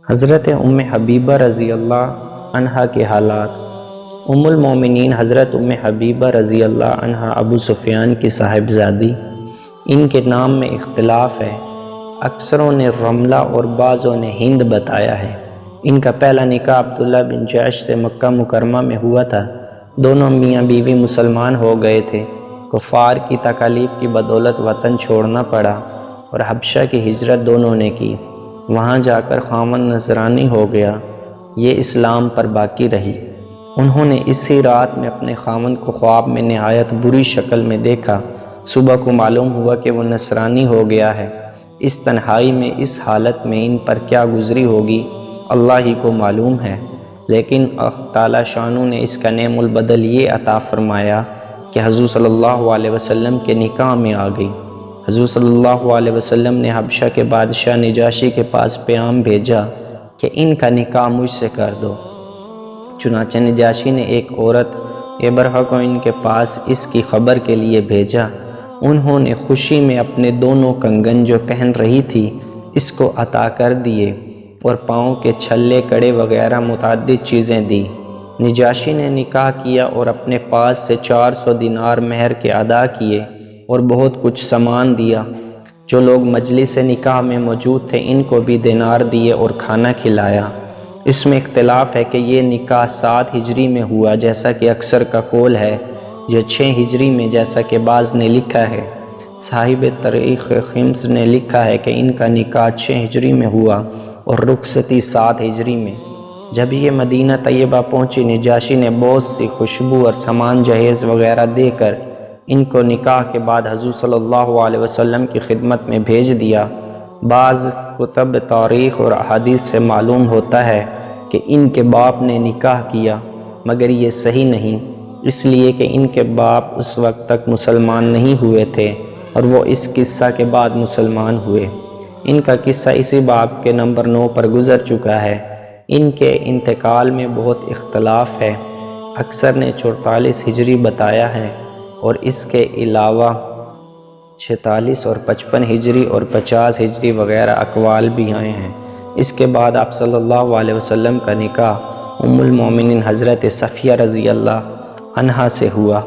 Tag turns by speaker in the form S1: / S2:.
S1: حضرت حبیبہ رضی اللہ عنہا کے حالات۔ المومنین حضرت حبیبہ رضی اللہ عنہا ابو سفیان کی صاحبزادی، ان کے نام میں اختلاف ہے۔ اکثروں نے رملہ اور بعضوں نے ہند بتایا ہے۔ ان کا پہلا نکاح عبداللہ بن جعش سے مکہ مکرمہ میں ہوا تھا۔ دونوں میاں بیوی مسلمان ہو گئے تھے۔ کفار کی تکالیف کی بدولت وطن چھوڑنا پڑا اور حبشہ کی ہجرت دونوں نے کی۔ وہاں جا کر خاوند نصرانی ہو گیا، یہ اسلام پر باقی رہی۔ انہوں نے اسی رات میں اپنے خاوند کو خواب میں نہایت بری شکل میں دیکھا۔ صبح کو معلوم ہوا کہ وہ نصرانی ہو گیا ہے۔ اس تنہائی میں، اس حالت میں ان پر کیا گزری ہوگی اللہ ہی کو معلوم ہے، لیکن تعالیٰ شانو نے اس کا نعم البدل یہ عطا فرمایا کہ حضور صلی اللہ علیہ وسلم کے نکاح میں آ گئی۔ حضور صلی اللہ علیہ وسلم نے حبشہ کے بادشاہ نجاشی کے پاس پیغام بھیجا کہ ان کا نکاح مجھ سے کر دو۔ چنانچہ نجاشی نے ایک عورت ابرہہ کو ان کے پاس اس کی خبر کے لیے بھیجا۔ انہوں نے خوشی میں اپنے دونوں کنگن جو پہن رہی تھی اس کو عطا کر دیے اور پاؤں کے چھلے کڑے وغیرہ متعدد چیزیں دی۔ نجاشی نے نکاح کیا اور اپنے پاس سے 400 دینار مہر کے ادا کیے اور بہت کچھ سامان دیا۔ جو لوگ مجلس نکاح میں موجود تھے ان کو بھی دینار دیے اور کھانا کھلایا۔ اس میں اختلاف ہے کہ یہ نکاح 7 ہجری میں ہوا جیسا کہ اکثر کا قول ہے، یا 6 ہجری میں جیسا کہ بعض نے لکھا ہے۔ صاحب تاریخ خمس نے لکھا ہے کہ ان کا نکاح 6 ہجری میں ہوا اور رخصتی 7 ہجری میں۔ جب یہ مدینہ طیبہ پہنچی، نجاشی نے بہت سی خوشبو اور سامان جہیز وغیرہ دے کر ان کو نکاح کے بعد حضور صلی اللہ علیہ وسلم کی خدمت میں بھیج دیا۔ بعض کتب تاریخ اور احادیث سے معلوم ہوتا ہے کہ ان کے باپ نے نکاح کیا، مگر یہ صحیح نہیں، اس لیے کہ ان کے باپ اس وقت تک مسلمان نہیں ہوئے تھے اور وہ اس قصہ کے بعد مسلمان ہوئے۔ ان کا قصہ اسی باب کے نمبر 9 پر گزر چکا ہے۔ ان کے انتقال میں بہت اختلاف ہے۔ اکثر نے 44 ہجری بتایا ہے اور اس کے علاوہ 46 اور 55 ہجری اور 50 ہجری وغیرہ اقوال بھی آئے ہیں۔ اس کے بعد آپ صلی اللہ علیہ وسلم کا نکاح المومنین حضرت صفیہ رضی اللہ عنہا سے ہوا۔